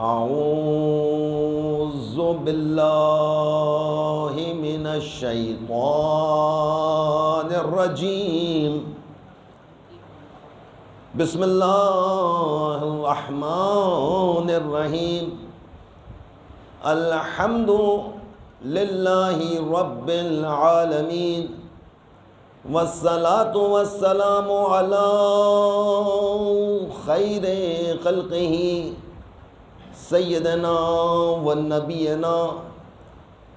اعوذ باللہ من الشیطان الرجیم بسم اللہ الرحمن الرحیم الحمد للہ رب العالمین والصلاة والسلام علی خیر خلقہ سیدنا و نبینا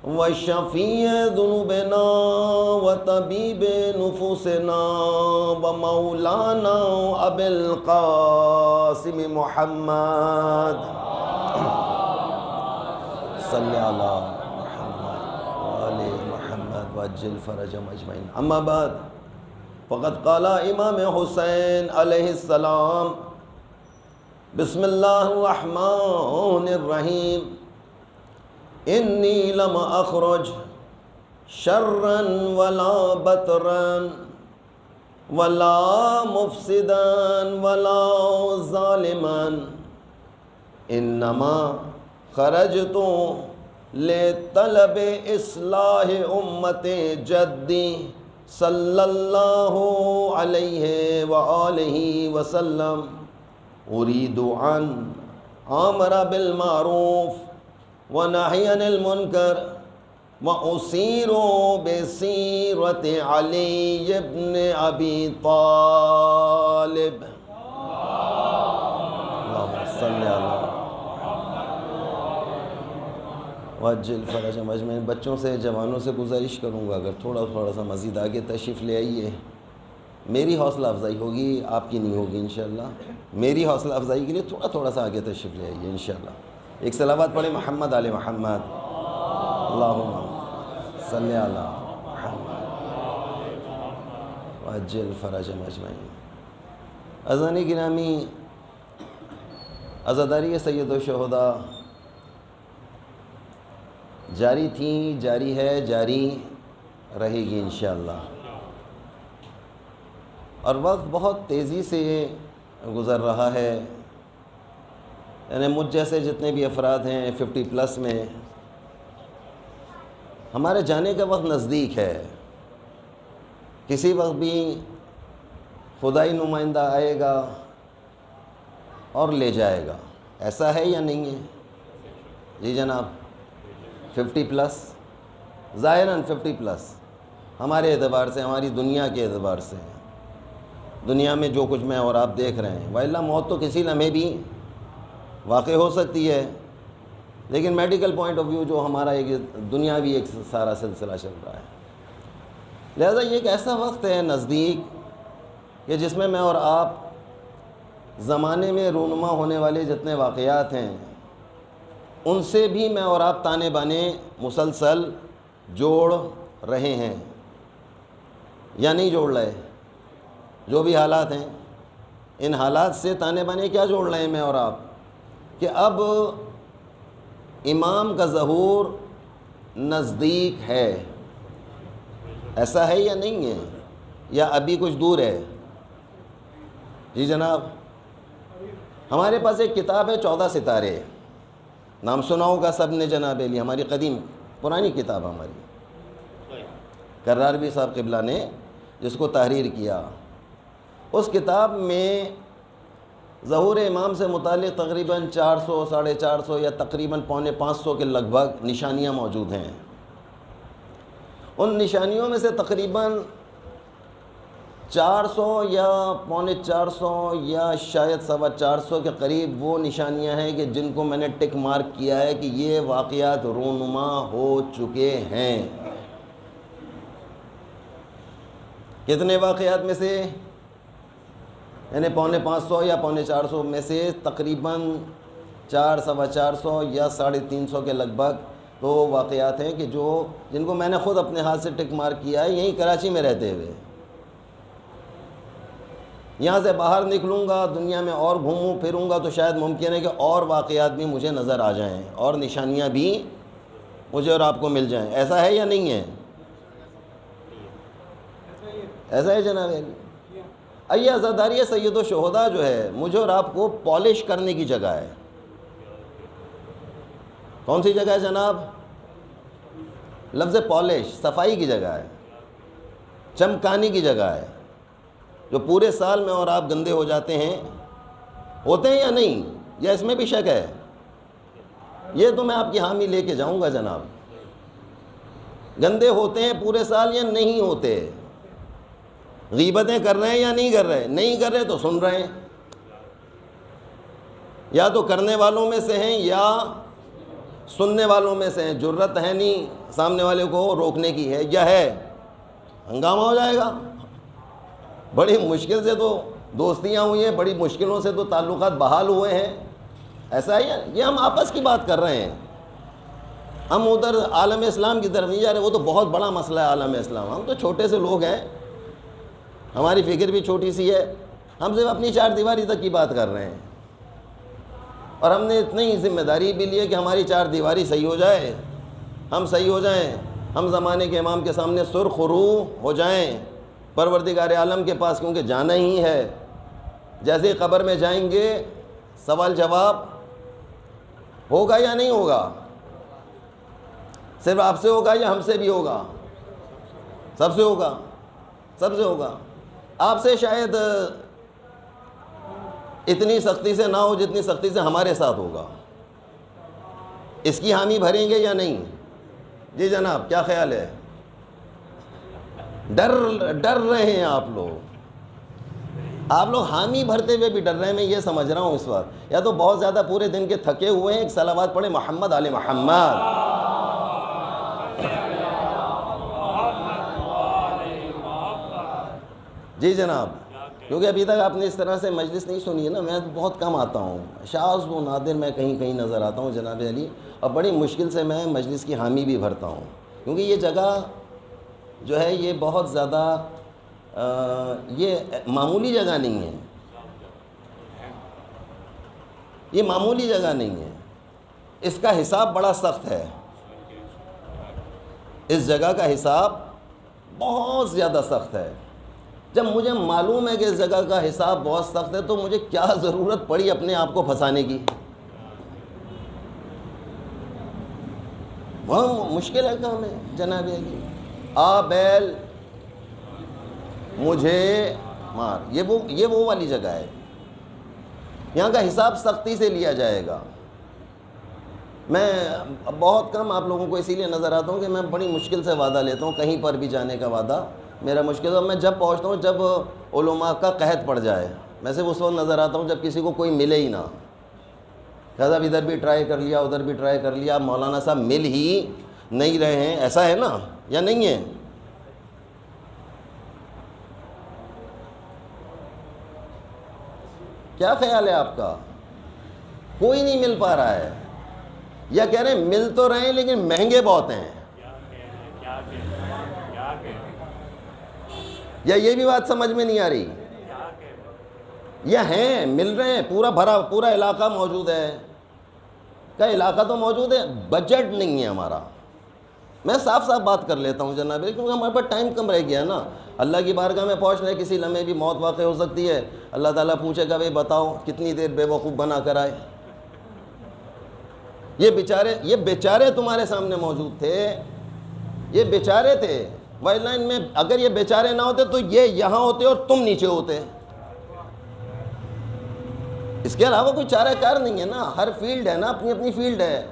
و شفیع ذنوبنا و طبیب نفوسنا و مولانا ابی القاسم محمد صلی علی محمد و آل محمد وعجل فرجهم اجمعین. اما بعد فقد قال امام حسین علیہ السلام بسم اللہ الرحمن الرحیم انی لم اخرج شرا ولا بطرا ولا مفسدا ولا ظالما انما خرجت لطلب اصلاح امت جدی صلی اللہ علیہ وآلہ وسلم اريد ان آمر بالمعروف ونهي عن المنكر وأسير بسيرة علي بن أبي طالب. اللهم صل على وعجل فرجهم اجمعین. بچوں سے جوانوں سے گزارش کروں گا اگر تھوڑا سا مزید آگے تشریف لے آئیے. میری حوصلہ افزائی ہوگی، آپ کی نہیں ہوگی انشاءاللہ. میری حوصلہ افزائی کے لیے تھوڑا سا آگے تشریف لے آئیے انشاءاللہ. ایک صلوات پڑھیں محمد آل محمد. اللہم صلی علی محمد وعجل فرجهم اجمعین. اذان گرامی، عزاداری سید الشہداء جاری تھی، جاری ہے، جاری رہے گی انشاءاللہ. اور وقت بہت تیزی سے گزر رہا ہے. یعنی مجھ جیسے جتنے بھی افراد ہیں 50+ میں، ہمارے جانے کا وقت نزدیک ہے. کسی وقت بھی خدائی نمائندہ آئے گا اور لے جائے گا. ایسا ہے یا نہیں ہے؟ جی جناب. 50+ ظاہراً 50+ ہمارے اعتبار سے، ہماری دنیا کے اعتبار سے، دنیا میں جو کچھ میں اور آپ دیکھ رہے ہیں. وَإِلَّا موت تو کسی لمحے بھی واقع ہو سکتی ہے، لیکن میڈیکل پوائنٹ آف ویو جو ہمارا ایک دنیاوی ایک سارا سلسلہ چل رہا ہے. لہذا یہ ایک ایسا وقت ہے نزدیک کہ جس میں میں اور آپ زمانے میں رونما ہونے والے جتنے واقعات ہیں ان سے بھی میں اور آپ تانے بانے مسلسل جوڑ رہے ہیں یا نہیں جوڑ رہے. جو بھی حالات ہیں ان حالات سے تانے بانے کیا جوڑ رہے ہیں میں اور آپ کہ اب امام کا ظہور نزدیک ہے. ایسا ہے یا نہیں ہے، یا ابھی کچھ دور ہے؟ جی جناب. ہمارے پاس ایک کتاب ہے 14 ستارے. نام سنا ہوگا سب نے جناب علی. ہماری قدیم پرانی کتاب ہماری کراربی صاحب قبلہ نے جس کو تحریر کیا. اس کتاب میں ظہور امام سے متعلق تقریباً 400 450 یا تقریباً 450 کے لگ بھگ نشانیاں موجود ہیں. ان نشانیوں میں سے تقریباً 400 یا 450 یا شاید 425 کے قریب وہ نشانیاں ہیں کہ جن کو میں نے ٹک مارک کیا ہے کہ یہ واقعات رونما ہو چکے ہیں. کتنے واقعات میں سے؟ یعنی 450 یا 450 میں سے تقریباً 400 یا 350 کے لگ بھگ تو واقعات ہیں کہ جن کو میں نے خود اپنے ہاتھ سے ٹک مارک کیا ہے یہیں کراچی میں رہتے ہوئے. یہاں سے باہر نکلوں گا دنیا میں اور گھوموں پھروں گا تو شاید ممکن ہے کہ اور واقعات بھی مجھے نظر آ جائیں اور نشانیاں بھی مجھے اور آپ کو مل جائیں. ایسا ہے یا نہیں ہے؟ ایسا ہے جناب. یہ عزاداری سید الشہداء جو ہے مجھے اور آپ کو پالش کرنے کی جگہ ہے. کون سی جگہ ہے جناب؟ لفظ پالش، صفائی کی جگہ ہے، چمکانے کی جگہ ہے. جو پورے سال میں اور آپ گندے ہو جاتے ہیں، ہوتے ہیں یا نہیں، یا اس میں بھی شک ہے؟ یہ تو میں آپ کی حامی لے کے جاؤں گا جناب. گندے ہوتے ہیں پورے سال یا نہیں ہوتے؟ غیبتیں کر رہے ہیں یا نہیں کر رہے؟ نہیں کر رہے تو سن رہے ہیں. یا تو کرنے والوں میں سے ہیں یا سننے والوں میں سے ہیں. جرت ہے نہیں سامنے والے کو روکنے کی، ہے یا ہے؟ ہنگامہ ہو جائے گا. بڑی مشکل سے تو دوستیاں ہوئی ہیں، بڑی مشکلوں سے تو تعلقات بحال ہوئے ہیں. ایسا ہی ہے. یہ ہم آپس کی بات کر رہے ہیں، ہم ادھر عالم اسلام کی طرف نہیں جا رہے. وہ تو بہت بڑا مسئلہ ہے عالم اسلام. ہم تو چھوٹے سے لوگ ہیں، ہماری فکر بھی چھوٹی سی ہے. ہم صرف اپنی چار دیواری تک کی بات کر رہے ہیں، اور ہم نے اتنی ذمہ داری بھی لی ہے کہ ہماری چار دیواری صحیح ہو جائے، ہم صحیح ہو جائیں، ہم زمانے کے امام کے سامنے سرخ رو ہو جائیں پروردگار عالم کے پاس، کیونکہ جانا ہی ہے. جیسے قبر میں جائیں گے سوال جواب ہوگا یا نہیں ہوگا؟ صرف آپ سے ہوگا یا ہم سے بھی ہوگا؟ سب سے ہوگا، سب سے ہوگا. آپ سے شاید اتنی سختی سے نہ ہو جتنی سختی سے ہمارے ساتھ ہوگا. اس کی حامی بھریں گے یا نہیں؟ جی جناب، کیا خیال ہے؟ ڈر رہے ہیں آپ لوگ حامی بھرتے ہوئے بھی ڈر رہے ہیں. میں یہ سمجھ رہا ہوں اس وقت یا تو بہت زیادہ پورے دن کے تھکے ہوئے ہیں. ایک صلوات پڑھے محمد آل محمد. جی جناب، کیونکہ ابھی تک آپ نے اس طرح سے مجلس نہیں سنی ہے نا. میں بہت کم آتا ہوں، شاذ و نادر میں کہیں نظر آتا ہوں جناب علی، اور بڑی مشکل سے میں مجلس کی حامی بھی بھرتا ہوں. کیونکہ یہ جگہ جو ہے یہ بہت زیادہ یہ معمولی جگہ نہیں ہے. یہ معمولی جگہ نہیں ہے. اس کا حساب بڑا سخت ہے. اس جگہ کا حساب بہت زیادہ سخت ہے. جب مجھے معلوم ہے کہ اس جگہ کا حساب بہت سخت ہے تو مجھے کیا ضرورت پڑی اپنے آپ کو پھنسانے کی؟ بہت مشکل ہے کام ہے جناب علی. آ بیل مجھے مار، یہ وہ والی جگہ ہے. یہاں کا حساب سختی سے لیا جائے گا. میں بہت کم آپ لوگوں کو اسی لیے نظر آتا ہوں کہ میں بڑی مشکل سے وعدہ لیتا ہوں. کہیں پر بھی جانے کا وعدہ میرا مشکل ہے. میں جب پہنچتا ہوں جب علماء کا قحط پڑ جائے. میں صرف اس وقت نظر آتا ہوں جب کسی کو کوئی ملے ہی نہ. لہٰذا ادھر بھی ٹرائی کر لیا، ادھر بھی ٹرائی کر لیا، مولانا صاحب مل ہی نہیں رہے ہیں. ایسا ہے نا یا نہیں ہے؟ کیا خیال ہے آپ کا؟ کوئی نہیں مل پا رہا ہے، یا کہہ رہے ہیں مل تو رہے ہیں لیکن مہنگے بہت ہیں، یا یہ بھی بات سمجھ میں نہیں آ رہی؟ یا ہیں مل رہے ہیں، پورا بھرا پورا علاقہ موجود ہے. کا علاقہ تو موجود ہے، بجٹ نہیں ہے ہمارا. میں صاف صاف بات کر لیتا ہوں جناب، کیونکہ ہمارے پاس ٹائم کم رہ گیا نا. اللہ کی بارگاہ میں پہنچ رہے، کسی لمحے بھی موت واقع ہو سکتی ہے. اللہ تعالیٰ پوچھے گا بھائی بتاؤ کتنی دیر بے وقوف بنا کر آئے. یہ بیچارے تمہارے سامنے موجود تھے، یہ بیچارے تھے. وائلڈ لائن میں اگر یہ بیچارے نہ ہوتے تو یہ یہاں ہوتے اور تم نیچے ہوتے. اس کے علاوہ کوئی چارہ کار نہیں ہے نا. ہر فیلڈ ہے نا، اپنی اپنی فیلڈ ہے.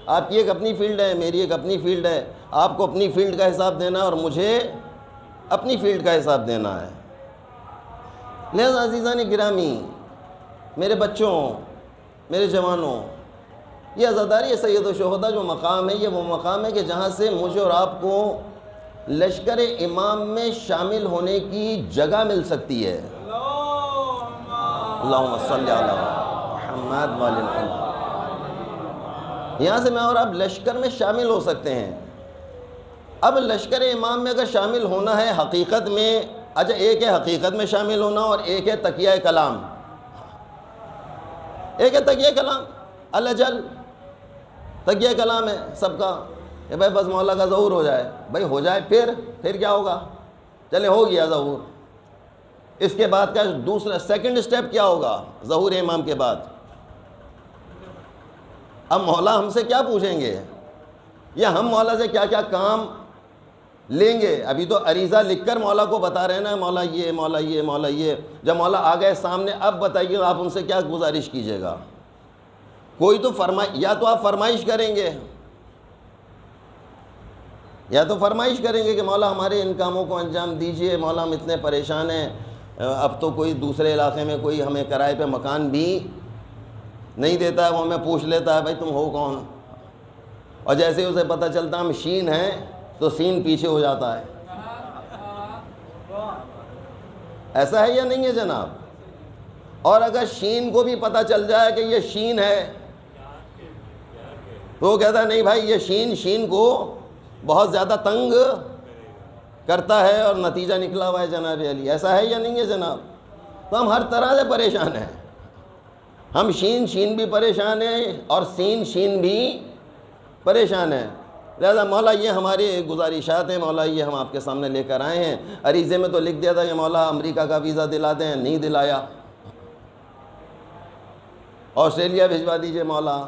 آپ کی ایک اپنی فیلڈ ہے، میری ایک اپنی فیلڈ ہے. آپ کو اپنی فیلڈ کا حساب دینا ہے اور مجھے اپنی فیلڈ کا حساب دینا ہے. لہذا عزیزان گرامی، میرے بچوں، میرے جوانوں، یہ عزاداری سید الشہداء جو مقام ہے، یہ وہ مقام ہے کہ جہاں سے مجھے اور آپ کو لشکر امام میں شامل ہونے کی جگہ مل سکتی ہے. اللہم صلی علی محمد وعلی محمد. یہاں سے میں اور آپ لشکر میں شامل ہو سکتے ہیں. اب لشکر امام میں اگر شامل ہونا ہے حقیقت میں، اچھا ایک ہے حقیقت میں شامل ہونا اور ایک ہے تقیہ کلام. ایک ہے تقیہ کلام، اللہ جل تقیہ کلام ہے سب کا کہ بھائی بس مولا کا ظہور ہو جائے. بھائی ہو جائے پھر کیا ہوگا؟ چلے ہو گیا ظہور. اس کے بعد کا دوسرا سیکنڈ سٹیپ کیا ہوگا ظہور امام کے بعد؟ اب مولا ہم سے کیا پوچھیں گے یا ہم مولا سے کیا کیا کام لیں گے؟ ابھی تو عریضہ لکھ کر مولا کو بتا رہے ہیں نا، مولا یہ مولا یہ مولا یہ. جب مولا آ گئے سامنے اب بتائیے آپ ان سے کیا گزارش کیجیے گا؟ کوئی تو یا تو آپ فرمائش کریں گے، یا تو فرمائش کریں گے کہ مولا ہمارے ان کاموں کو انجام دیجئے، مولا ہم اتنے پریشان ہیں، اب تو کوئی دوسرے علاقے میں کوئی ہمیں کرائے پہ مکان بھی نہیں دیتا ہے، وہ ہمیں پوچھ لیتا ہے بھائی تم ہو کون، اور جیسے اسے پتہ چلتا ہم شین ہیں تو سین پیچھے ہو جاتا ہے. ایسا ہے یا نہیں ہے جناب؟ اور اگر شین کو بھی پتہ چل جائے کہ یہ شین ہے تو وہ کہتا ہے نہیں بھائی یہ شین کو بہت زیادہ تنگ کرتا ہے، اور نتیجہ نکلا ہوا ہے جناب علی. ایسا ہے یا نہیں ہے جناب؟ تو ہم ہر طرح سے پریشان ہیں. ہم شین بھی پریشان ہیں اور شین بھی پریشان ہیں. لہذا مولا یہ ہماری گزارشات ہیں، مولا یہ ہم آپ کے سامنے لے کر آئے ہیں. عریضے میں تو لکھ دیا تھا کہ مولا امریکہ کا ویزا دلا دیں، نہیں دلایا. آسٹریلیا بھجوا دیجئے مولا.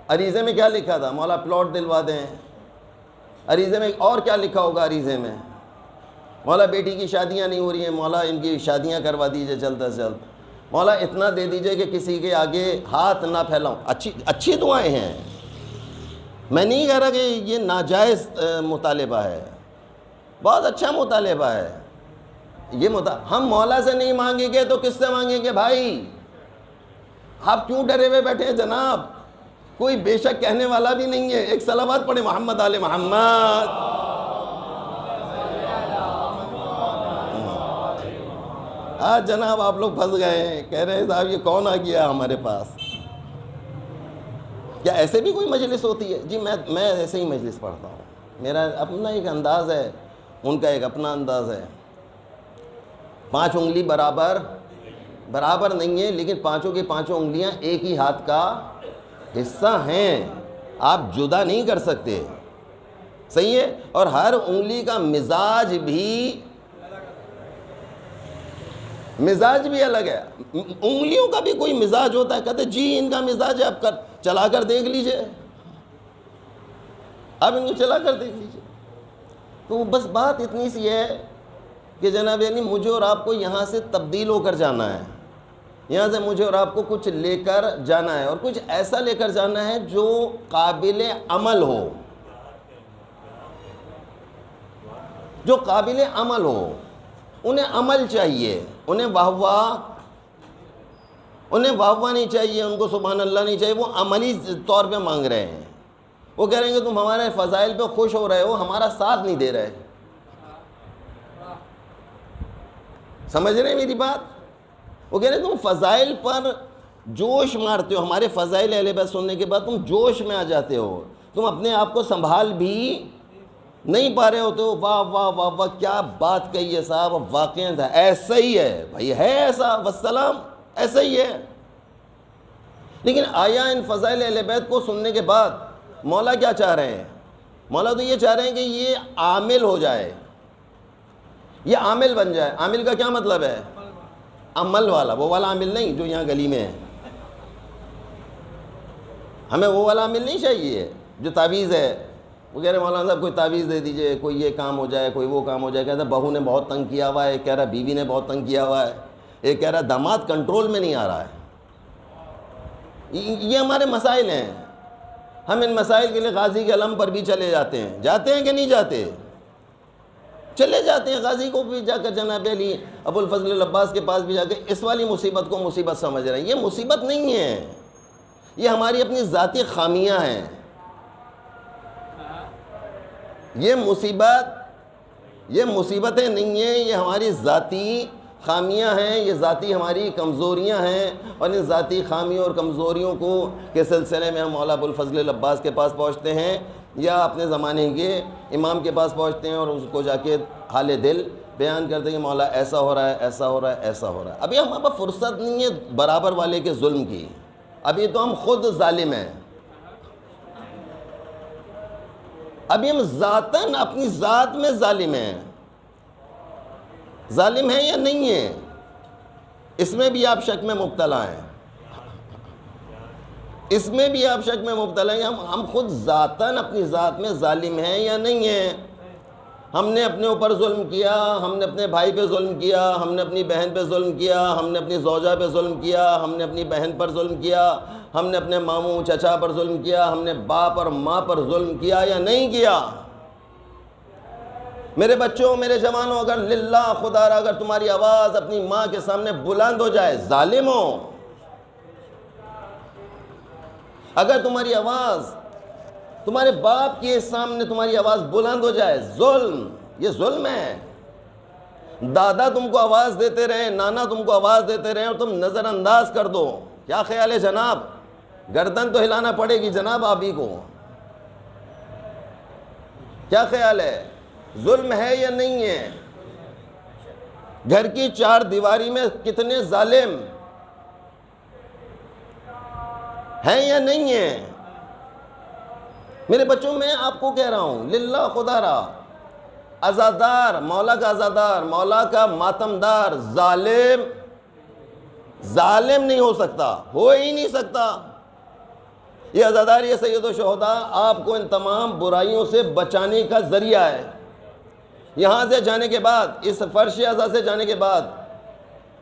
عریضے میں کیا لکھا تھا؟ مولا پلاٹ دلوا دیں. عریضے میں اور کیا لکھا ہوگا عریضے میں؟ مولا بیٹی کی شادیاں نہیں ہو رہی ہیں، مولا ان کی شادیاں کروا دیجئے جلد از جلد. مولا اتنا دے دیجئے کہ کسی کے آگے ہاتھ نہ پھیلاؤں. اچھی دعائیں ہیں، میں نہیں کہہ رہا کہ یہ ناجائز مطالبہ ہے، بہت اچھا مطالبہ ہے. ہم مولا سے نہیں مانگیں گے تو کس سے مانگیں گے بھائی؟ آپ کیوں ڈرے ہوئے بیٹھے ہیں جناب؟ کوئی بے شک کہنے والا بھی نہیں ہے. ایک صلوات پڑھیں محمد آل محمد. آج جناب آپ لوگ پھنس گئے ہیں، کہہ رہے ہیں صاحب یہ کون آ گیا ہمارے پاس؟ کیا ایسے بھی کوئی مجلس ہوتی ہے؟ جی میں ایسے ہی مجلس پڑھتا ہوں، میرا اپنا ایک انداز ہے، ان کا ایک اپنا انداز ہے. 5 انگلی برابر نہیں ہے، لیکن پانچوں کی پانچوں انگلیاں ایک ہی ہاتھ کا حصہ ہیں، آپ جدا نہیں کر سکتے. صحیح ہے؟ اور ہر انگلی کا مزاج بھی الگ ہے. انگلیوں کا بھی کوئی مزاج ہوتا ہے. کہتے جی ان کا مزاج ہے، اب چلا کر دیکھ لیجئے، اب ان کو چلا کر دیکھ لیجئے. تو بس بات اتنی سی ہے کہ جناب یعنی مجھے اور آپ کو یہاں سے تبدیل ہو کر جانا ہے، یہاں سے مجھے اور آپ کو کچھ لے کر جانا ہے، اور کچھ ایسا لے کر جانا ہے جو قابل عمل ہو، جو قابل عمل ہو. انہیں عمل چاہیے، انہیں واہ نہیں چاہیے، ان کو سبحان اللہ نہیں چاہیے. وہ عملی طور پہ مانگ رہے ہیں. وہ کہہ رہے ہیں کہ تم ہمارے فضائل پہ خوش ہو رہے ہو، ہمارا ساتھ نہیں دے رہے. سمجھ رہے ہیں میری بات؟ وہ کہہ رہے ہیں تم فضائل پر جوش مارتے ہو، ہمارے فضائل اہل بیت سننے کے بعد تم جوش میں آ جاتے ہو، تم اپنے آپ کو سنبھال بھی نہیں پا رہے ہوتے ہو. واہ واہ واہ واہ کیا بات کہی ہے صاحب، واقعی ایسا ہی ہے بھائی، ہے ایسا، والسلام ایسا ہی ہے. لیکن آیا ان فضائل اہل بیت کو سننے کے بعد مولا کیا چاہ رہے ہیں؟ مولا تو یہ چاہ رہے ہیں کہ یہ عامل ہو جائے، یہ عامل بن جائے. عامل کا کیا مطلب ہے؟ عمل والا، وہ والا عامل نہیں جو یہاں گلی میں ہے. ہمیں وہ والا عامل نہیں چاہیے جو تعویذ ہے. وہ کہہ رہے مولانا صاحب کوئی تعویذ دے دیجئے، کوئی یہ کام ہو جائے، کوئی وہ کام ہو جائے. کہتا ہے بہو نے بہت تنگ کیا ہوا ہے، ایک کہہ رہا بیوی نے بہت تنگ کیا ہوا ہے، ایک کہہ رہا داماد کنٹرول میں نہیں آ رہا ہے. یہ ہمارے مسائل ہیں. ہم ان مسائل کے لیے غازی کے علم پر بھی چلے جاتے ہیں کہ نہیں جاتے؟ چلے جاتے ہیں. غازی کو بھی جا کر جناب علی ابو الفضل العباس کے پاس بھی جا کے اس والی مصیبت کو مصیبت سمجھ رہے ہیں. یہ مصیبت نہیں ہے، یہ ہماری اپنی ذاتی خامیاں ہیں. یہ مصیبتیں نہیں ہیں، یہ ہماری ذاتی خامیاں ہیں، یہ ذاتی ہماری کمزوریاں ہیں. اور ان ذاتی خامیوں اور کمزوریوں کے سلسلے میں ہم مولا ابو الفضل العباس کے پاس پہنچتے ہیں، یا اپنے زمانے کے امام کے پاس پہنچتے ہیں، اور اس کو جا کے حال دل بیان کرتے ہیں کہ مولا ایسا ہو رہا ہے، ایسا ہو رہا ہے، ایسا ہو رہا ہے. ابھی ہمارے پاس فرصت نہیں ہے برابر والے کے ظلم کی. ابھی تو ہم خود ظالم ہیں. ابھی ہم ذاتاً اپنی ذات میں ظالم ہیں. ظالم ہیں یا نہیں ہیں، اس میں بھی آپ شک میں مبتلا ہیں. اس میں بھی آپ شک میں مبتلا ہیں ہم خود ذاتاً اپنی ذات میں ظالم ہیں یا نہیں ہیں. ہم نے اپنے اوپر ظلم کیا، ہم نے اپنے بھائی پہ ظلم کیا، ہم نے اپنی بہن پہ ظلم کیا، ہم نے اپنی زوجہ پہ ظلم کیا، ہم نے اپنی بہن پر ظلم کیا، ہم نے اپنے ماموں چچا پر ظلم کیا، ہم نے باپ اور ماں پر ظلم کیا یا نہیں کیا؟ میرے بچوں، میرے جوانوں، اگر للہ خدا را اگر تمہاری آواز اپنی ماں کے سامنے بلند ہو جائے، ظالموں، اگر تمہاری آواز تمہارے باپ کے سامنے تمہاری آواز بلند ہو جائے، ظلم، یہ ظلم ہے. دادا تم کو آواز دیتے رہے، نانا تم کو آواز دیتے رہے اور تم نظر انداز کر دو، کیا خیال ہے جناب؟ گردن تو ہلانا پڑے گی جناب آپ ہی کو. کیا خیال ہے؟ ظلم ہے یا نہیں ہے؟ گھر کی چار دیواری میں کتنے ظالم ہیں یا نہیں ہیں؟ میرے بچوں، میں آپ کو کہہ رہا ہوں، للہ خدا را، عزادار، مولا کا عزادار، مولا کا ماتمدار ظالم نہیں ہو سکتا، ہو ہی نہیں سکتا. یہ عزادار، یہ سید الشہداء آپ کو ان تمام برائیوں سے بچانے کا ذریعہ ہے. یہاں سے جانے کے بعد، اس فرش عزا سے جانے کے بعد،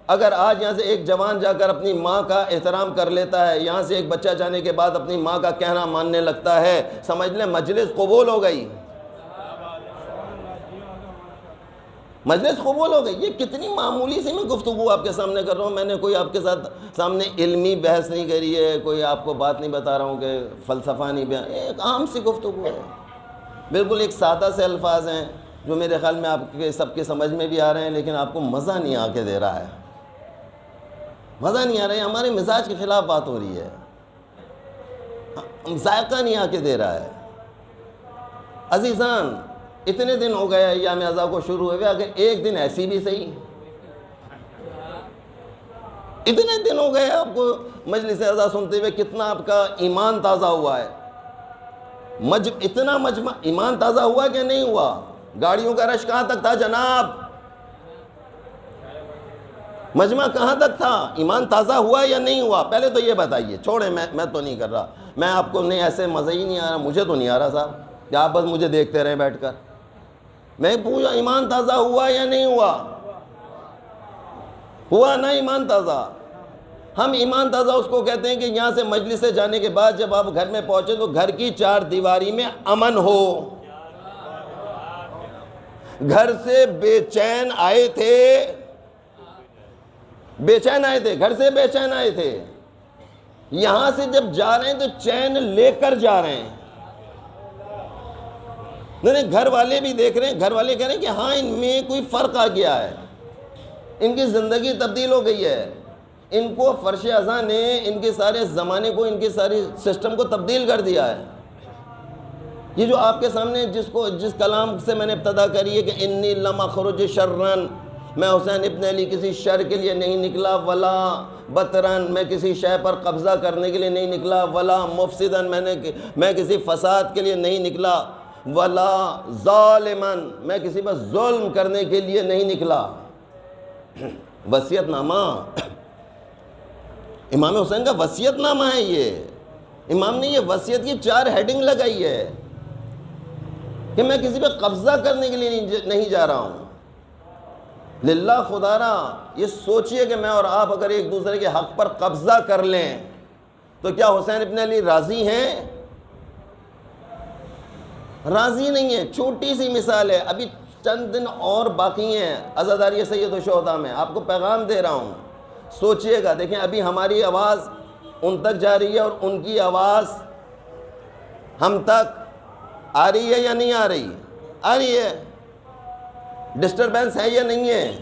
اگر آج یہاں سے ایک جوان جا کر اپنی ماں کا احترام کر لیتا ہے، یہاں سے ایک بچہ جانے کے بعد اپنی ماں کا کہنا ماننے لگتا ہے، سمجھ لیں مجلس قبول ہو گئی، مجلس قبول ہو گئی. یہ کتنی معمولی سی میں گفتگو آپ کے سامنے کر رہا ہوں. میں نے کوئی آپ کے ساتھ سامنے علمی بحث نہیں کری ہے، کوئی آپ کو بات نہیں بتا رہا ہوں کہ فلسفہ نہیں بیان، ایک عام سی گفتگو ہے. بالکل ایک سادہ سے الفاظ ہیں جو میرے خیال میں آپ کے سب کے سمجھ میں بھی آ رہے ہیں، لیکن آپ کو مزہ نہیں آ کے دے رہا ہے، مزہ نہیں آ رہا ہے، ہمارے مزاج کے خلاف بات ہو رہی ہے، ذائقہ نہیں آ کے دے رہا ہے. عزیزان، اتنے دن ہو گئے ایام عزا کو شروع ہوئے، اگر ایک دن ایسی بھی صحیح، اتنے دن ہو گئے آپ کو مجلس عزا سنتے ہوئے، کتنا آپ کا ایمان تازہ ہوا ہے. اتنا مجمع ایمان تازہ ہوا کہ نہیں ہوا؟ گاڑیوں کا رش کہاں تک تھا جناب؟ مجمع کہاں تک تھا؟ ایمان تازہ ہوا یا نہیں ہوا؟ پہلے تو یہ بتائیے. چھوڑیں، میں تو نہیں کر رہا، میں آپ کو نہیں، ایسے مزہ ہی نہیں آ رہا، مجھے تو نہیں آ رہا صاحب کہ آپ بس مجھے دیکھتے رہیں بیٹھ کر. میں پوچھا ایمان تازہ ہوا یا نہیں ہوا؟ ہوا نا ایمان تازہ. ہم ایمان تازہ اس کو کہتے ہیں کہ یہاں سے مجلس سے جانے کے بعد جب آپ گھر میں پہنچے تو گھر کی چار دیواری میں امن ہو. گھر سے بے چین آئے تھے، بے چین آئے تھے، گھر سے بے چین آئے تھے، یہاں سے جب جا رہے ہیں تو چین لے کر جا رہے ہیں. نہیں، گھر والے بھی دیکھ رہے ہیں، گھر والے کہہ رہے ہیں کہ ہاں ان میں کوئی فرق آ گیا ہے، ان کی زندگی تبدیل ہو گئی ہے. ان کو فرش عزا نے ان کے سارے زمانے کو، ان کے سارے سسٹم کو تبدیل کر دیا ہے. یہ جو آپ کے سامنے جس کلام سے میں نے ابتدا کری ہے کہ انی لم اخرج شرن، میں حسین ابن علی کسی شر کے لیے نہیں نکلا، ولا بطرن، میں کسی شے پر قبضہ کرنے کے لیے نہیں نکلا، ولا مفسدن، میں کسی فساد کے لیے نہیں نکلا، ولا ظالمن، میں کسی پر ظلم کرنے کے لیے نہیں نکلا. وصیت نامہ، امام حسین کا وصیت نامہ ہے یہ. امام نے یہ وصیت کی 4 ہیڈنگ لگائی ہے کہ میں کسی پہ قبضہ کرنے کے لیے نہیں جا رہا ہوں. للہ خدا را، یہ سوچئے کہ میں اور آپ اگر ایک دوسرے کے حق پر قبضہ کر لیں تو کیا حسین ابن علی راضی ہیں؟ راضی نہیں ہے. چھوٹی سی مثال ہے، ابھی چند دن اور باقی ہیں عزاداری سید الشہداء میں. آپ کو پیغام دے رہا ہوں، سوچئے گا. دیکھیں ابھی ہماری آواز ان تک جا رہی ہے اور ان کی آواز ہم تک آ رہی ہے یا نہیں آ رہی؟ آ رہی ہے. ڈسٹربنس ہے یا نہیں ہے؟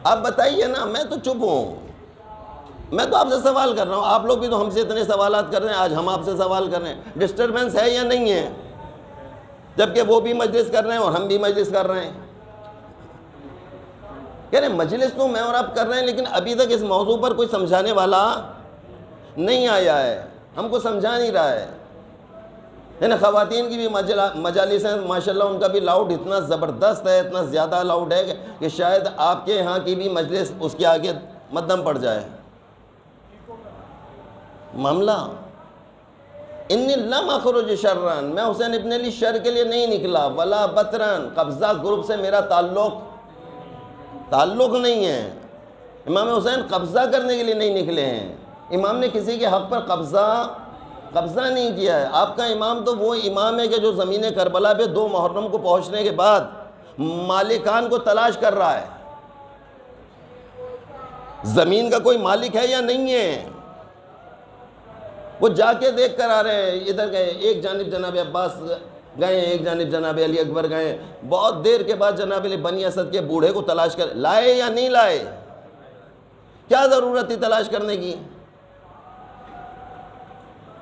آپ بتائیے نا. میں تو چپ ہوں، میں تو آپ سے سوال کر رہا ہوں. آپ لوگ بھی تو ہم سے اتنے سوالات کر رہے ہیں، آج ہم آپ سے سوال کر رہے ہیں. ڈسٹربنس ہے یا نہیں ہے؟ جبکہ وہ بھی مجلس کر رہے ہیں اور ہم بھی مجلس کر رہے ہیں. کہہ رہے ہیں مجلس تو میں اور آپ کر رہے ہیں، لیکن ابھی تک اس موضوع پر کوئی سمجھانے والا نہیں آیا ہے، ہم کو سمجھا نہیں رہا ہے. خواتین کی بھی مجالس ہیں ماشاءاللہ، ان کا بھی لاؤڈ اتنا زبردست ہے، اتنا زیادہ لاؤڈ ہے کہ شاید آپ کے ہاں کی بھی مجلس اس کے آگے مدھم پڑ جائے معاملہ. انی لم اخرج شرن، میں حسین ابن علی شر کے لیے نہیں نکلا. ولا بطرن، قبضہ گروپ سے میرا تعلق نہیں ہے. امام حسین قبضہ کرنے کے لیے نہیں نکلے ہیں. امام نے کسی کے حق پر قبضہ نہیں کیا ہے. آپ کا امام تو وہ امام ہے کہ جو زمین کربلا پہ 2 محرم کو پہنچنے کے بعد مالکان کو تلاش کر رہا ہے. زمین کا کوئی مالک ہے یا نہیں ہے، وہ جا کے دیکھ کر آ رہے ہیں. ادھر گئے، ایک جانب جناب عباس گئے، ایک جانب جناب علی اکبر گئے. بہت دیر کے بعد جناب علی بنی اسد کے بوڑھے کو تلاش کر لائے یا نہیں لائے. کیا ضرورت تھی تلاش کرنے کی؟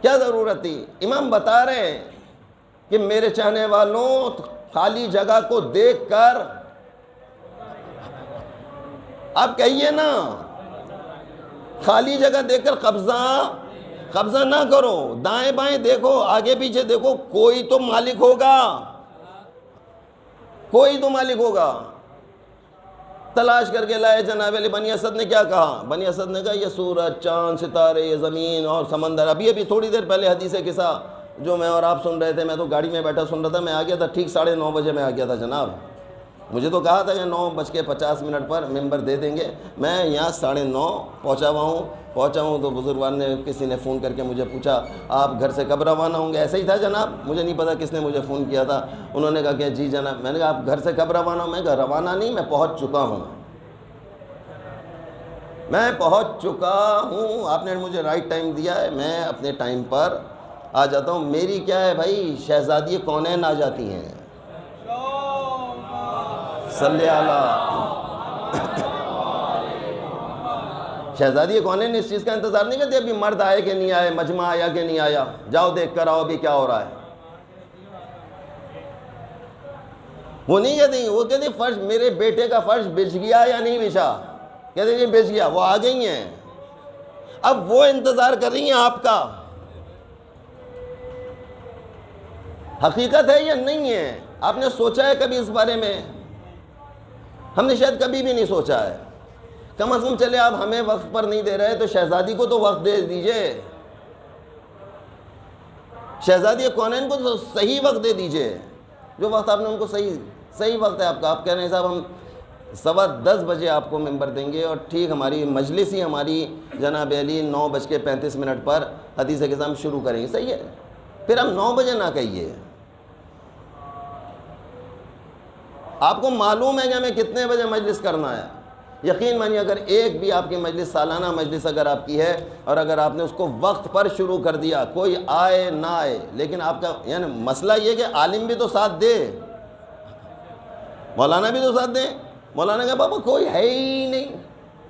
کیا ضرورت تھی؟ امام بتا رہے ہیں کہ میرے چاہنے والوں، خالی جگہ کو دیکھ کر آپ کہیے نا، خالی جگہ دیکھ کر قبضہ نہ کرو. دائیں بائیں دیکھو، آگے پیچھے دیکھو، کوئی تو مالک ہوگا. تلاش کر کے لائے. جناب علی بنی اسد نے کیا کہا؟ بنی اسد نے کہا یہ سورج، چاند، ستارے، یہ زمین اور سمندر. ابھی تھوڑی دیر پہلے حدیث قصہ جو میں اور آپ سن رہے تھے، میں تو گاڑی میں بیٹھا سن رہا تھا. میں آ گیا تھا ٹھیک 9:30 بجے میں آ گیا تھا جناب. مجھے تو کہا تھا کہ 9:50 پر ممبر دے دیں گے. میں یہاں 9:30 پہنچا ہوں تو بزرگوار نے، کسی نے فون کر کے مجھے پوچھا آپ گھر سے کب روانہ ہوں گے؟ ایسا ہی تھا جناب، مجھے نہیں پتا کس نے مجھے فون کیا تھا. انہوں نے کہا کہ جی جناب. میں نے کہا آپ گھر سے کب روانہ ہوں؟ میں کہا روانہ نہیں، میں پہنچ چکا ہوں. آپ نے مجھے رائٹ ٹائم دیا ہے، میں اپنے ٹائم پر آ جاتا ہوں. میری کیا ہے بھائی، شہزادی کونین آ جاتی ہیں. صلی اللہ. شہزادی کونین اس چیز کا انتظار نہیں کرتے ابھی مرد آئے کہ نہیں آئے، مجمع آیا کہ نہیں آیا، جاؤ دیکھ کر آؤ ابھی کیا ہو رہا ہے. وہ نہیں کہتی، وہ کہتی فرش، میرے بیٹے کا فرش بچھ گیا یا نہیں بچھا؟ کہتے ہیں بچھ گیا. وہ آ گئی ہیں، اب وہ انتظار کر رہی ہیں آپ کا. حقیقت ہے یا نہیں ہے؟ آپ نے سوچا ہے کبھی اس بارے میں؟ ہم نے شاید کبھی بھی نہیں سوچا ہے. کم از کم چلے آپ ہمیں وقت پر نہیں دے رہے تو شہزادی کو تو وقت دے دیجئے. شہزادی کونین کو تو صحیح وقت دے دیجئے. جو وقت آپ نے ان کو صحیح وقت ہے آپ کا. آپ کہہ رہے ہیں صاحب ہم 10:15 بجے آپ کو ممبر دیں گے، اور ٹھیک ہماری مجلس ہی ہماری جناب علی 9:35 پر حدیث کے ساتھ شروع کریں گے. صحیح ہے، پھر ہم 9 بجے نہ کہیے. آپ کو معلوم ہے کہ ہمیں کتنے بجے مجلس کرنا ہے. یقین مانیے اگر ایک بھی آپ کی مجلس، سالانہ مجلس اگر آپ کی ہے، اور اگر آپ نے اس کو وقت پر شروع کر دیا، کوئی آئے نہ آئے، لیکن آپ کا یعنی مسئلہ یہ کہ عالم بھی تو ساتھ دے، مولانا بھی تو ساتھ دیں. مولانا کہا بابا کوئی ہے ہی نہیں،